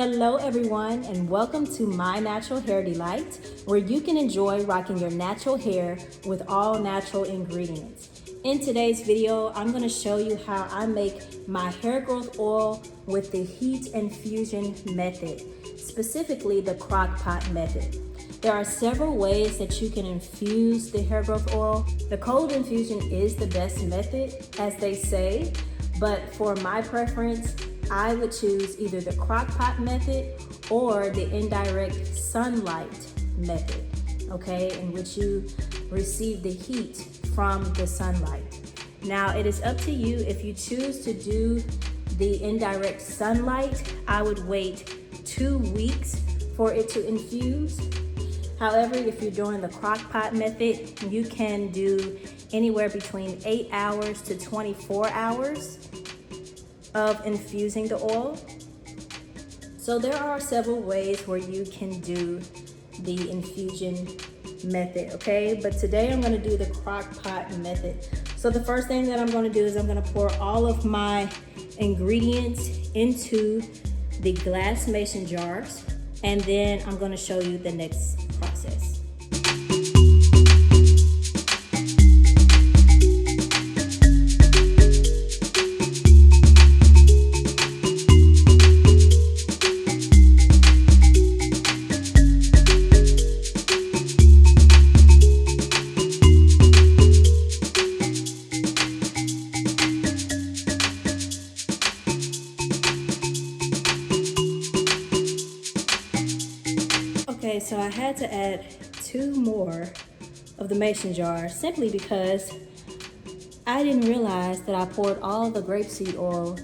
Hello everyone, and welcome to My Natural Hair Delight, where you can enjoy rocking your natural hair with all natural ingredients. In today's video, I'm going to show you how I make my hair growth oil with the heat infusion method, specifically the Crockpot method. There are several ways that you can infuse the hair growth oil. The cold infusion is the best method, as they say, but for my preference, I would choose either the Crockpot method or the indirect sunlight method, okay, in which you receive the heat from the sunlight. Now, it is up to you. If you choose to do the indirect sunlight, I would wait 2 weeks for it to infuse. However, if you're doing the Crockpot method, you can do anywhere between 8 hours to 24 hours of infusing the oil. So there are several ways where you can do the infusion method, okay? But today I'm gonna do the Crockpot method. So the first thing that I'm gonna do is I'm gonna pour all of my ingredients into the glass mason jars, and then I'm gonna show you the next process. Okay, so I had to add 2 more of the mason jars simply because I didn't realize that I poured all the grapeseed oil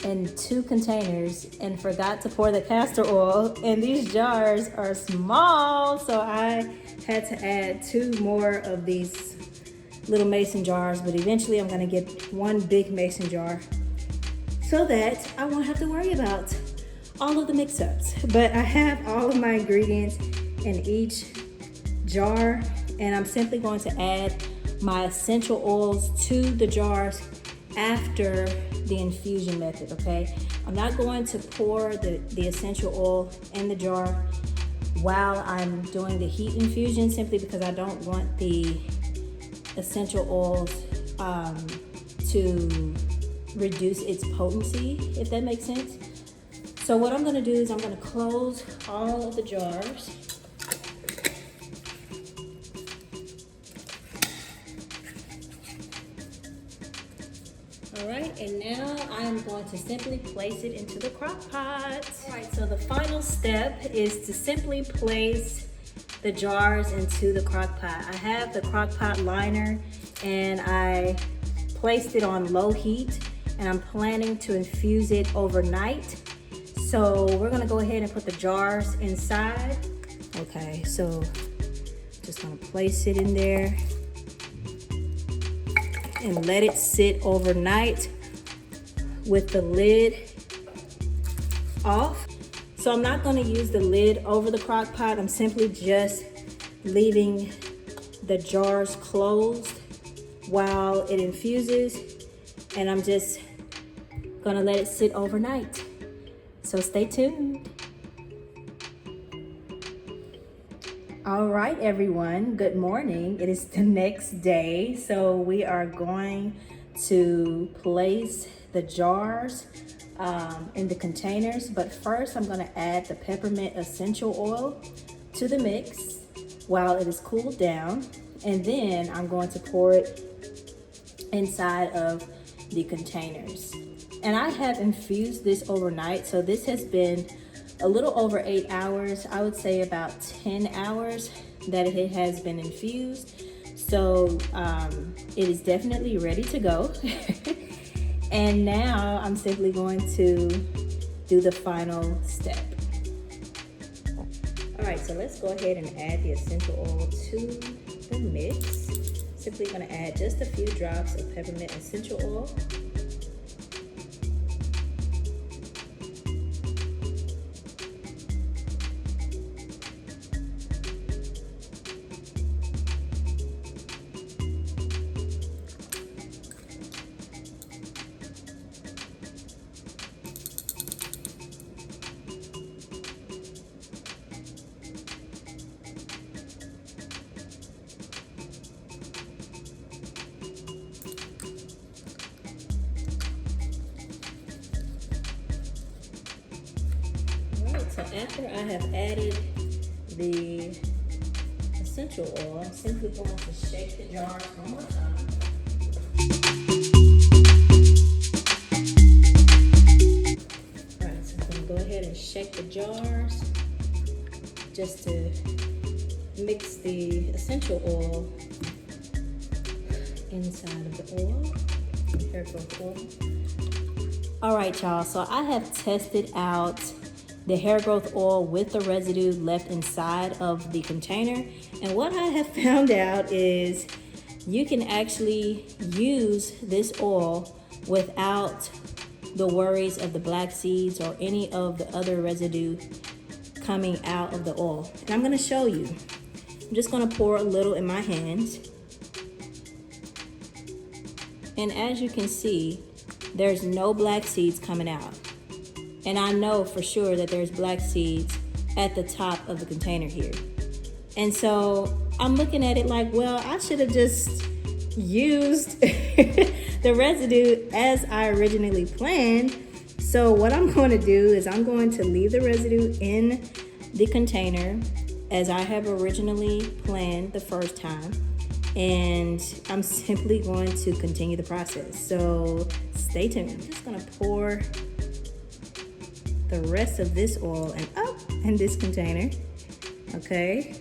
in 2 containers and forgot to pour the castor oil, and these jars are small, so I had to add 2 more of these little mason jars, but eventually I'm gonna get 1 big mason jar so that I won't have to worry about all of the mix-ups. But I have all of my ingredients in each jar, and I'm simply going to add my essential oils to the jars after the infusion method, okay? I'm not going to pour the essential oil in the jar while I'm doing the heat infusion, simply because I don't want the essential oils to reduce its potency, if that makes sense. So what I'm gonna do is I'm gonna close all of the jars. All right, and now I'm going to simply place it into the crock pot. All right, so the final step is to simply place the jars into the crock pot. I have the crock pot liner and I placed it on low heat, and I'm planning to infuse it overnight. So we're gonna go ahead and put the jars inside. Okay, so just gonna place it in there and let it sit overnight with the lid off. So I'm not gonna use the lid over the crock pot. I'm simply just leaving the jars closed while it infuses, and I'm just gonna let it sit overnight. So stay tuned. All right, everyone, good morning. It is the next day. So we are going to place the jars in the containers. But first, I'm gonna add the peppermint essential oil to the mix while it is cooled down. And then I'm going to pour it inside of the containers. And I have infused this overnight, so this has been a little over 8 hours. I would say about 10 hours that it has been infused. So it is definitely ready to go. And now I'm simply going to do the final step. All right, so let's go ahead and add the essential oil to the mix. Simply gonna add just a few drops of peppermint essential oil. so after I have added the essential oil, I'm simply going to shake the jars one more time. All right, so I'm going to go ahead and shake the jars just to mix the essential oil inside of the oil, hair growth oil. All right, y'all, so I have tested out the hair growth oil with the residue left inside of the container. And what I have found out is you can actually use this oil without the worries of the black seeds or any of the other residue coming out of the oil. And I'm gonna show you. I'm just gonna pour a little in my hands. And as you can see, there's no black seeds coming out. And I know for sure that there's black seeds at the top of the container here. And so I'm looking at it like, well, I should have just used the residue as I originally planned. So what I'm going to do is I'm going to leave the residue in the container as I have originally planned the first time. And I'm simply going to continue the process. So stay tuned. I'm just going to pour the rest of this oil in this container. Okay.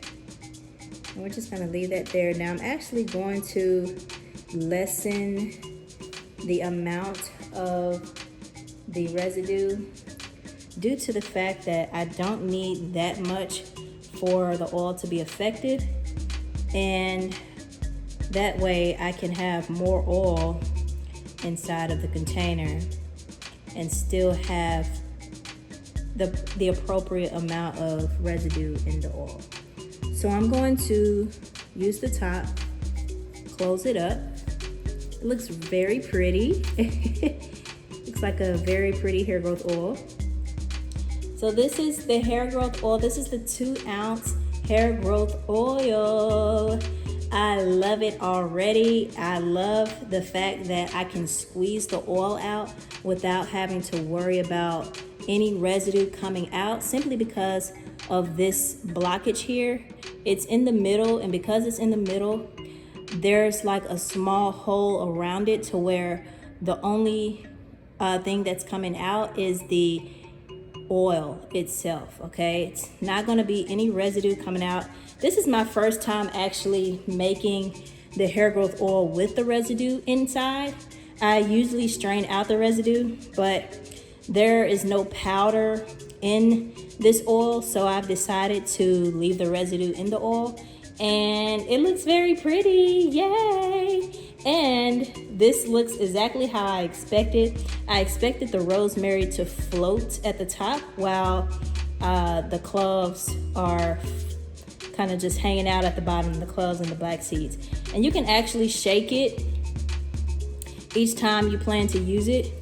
And we're just going to leave that there. Now I'm actually going to lessen the amount of the residue due to the fact that I don't need that much for the oil to be effective, and that way I can have more oil inside of the container and still have the appropriate amount of residue in the oil. So I'm going to use the top, close it up. It looks very pretty. Looks like a very pretty hair growth oil. So this is the hair growth oil. This is the 2-ounce hair growth oil. I love it already. I love the fact that I can squeeze the oil out without having to worry about any residue coming out, simply because of this blockage here. It's in the middle, and because it's in the middle, there's like a small hole around it to where the only thing that's coming out is the oil itself. Okay, it's not going to be any residue coming out. This is my first time actually making the hair growth oil with the residue inside. I usually strain out the residue, but there is no powder in this oil, so I've decided to leave the residue in the oil, and it looks very pretty. Yay! And this looks exactly how I expected. I expected the rosemary to float at the top while the cloves are kind of just hanging out at the bottom, the cloves and the black seeds. And you can actually shake it each time you plan to use it.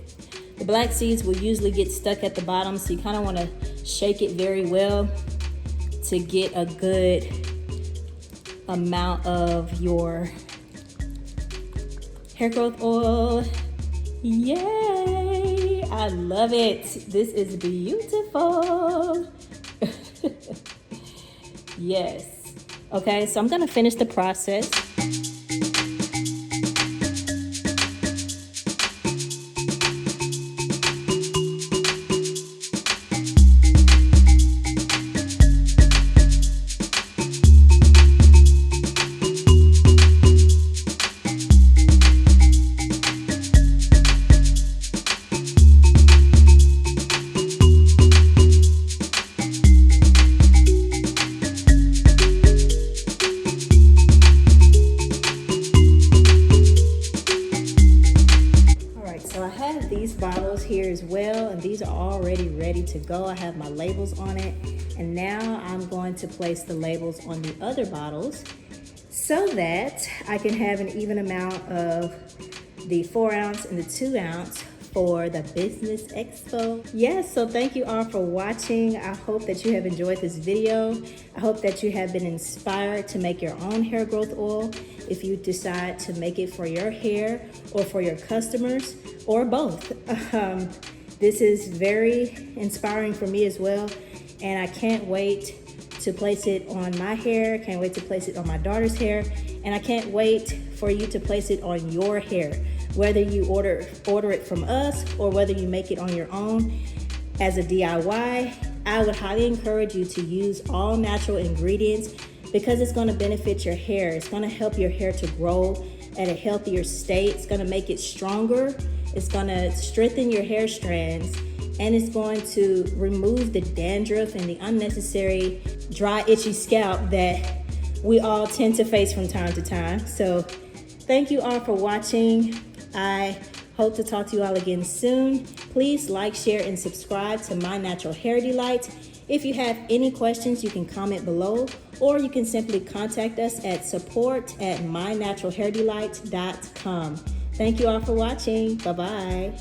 The black seeds will usually get stuck at the bottom, so you kind of want to shake it very well to get a good amount of your hair growth oil. Yay! I love it. This is beautiful. Yes. Okay, so I'm gonna finish the process. These bottles here as well, and these are already ready to go. I have my labels on it, and now I'm going to place the labels on the other bottles so that I can have an even amount of the 4-ounce and the 2-ounce for the business expo. Yes, so thank you all for watching. I hope that you have enjoyed this video. I hope that you have been inspired to make your own hair growth oil if you decide to make it for your hair or for your customers, or both. This is very inspiring for me as well, and I can't wait to place it on my hair, can't wait to place it on my daughter's hair, and I can't wait for you to place it on your hair, whether you order it from us or whether you make it on your own as a DIY. I would highly encourage you to use all natural ingredients because it's going to benefit your hair. It's going to help your hair to grow at a healthier state. It's going to make it stronger. It's going to strengthen your hair strands, and it's going to remove the dandruff and the unnecessary dry, itchy scalp that we all tend to face from time to time. So thank you all for watching. I hope to talk to you all again soon. Please like, share, and subscribe to My Natural Hair Delight. If you have any questions, you can comment below, or you can simply contact us at support@mynaturalhairdelight.com. Thank you all for watching. Bye-bye.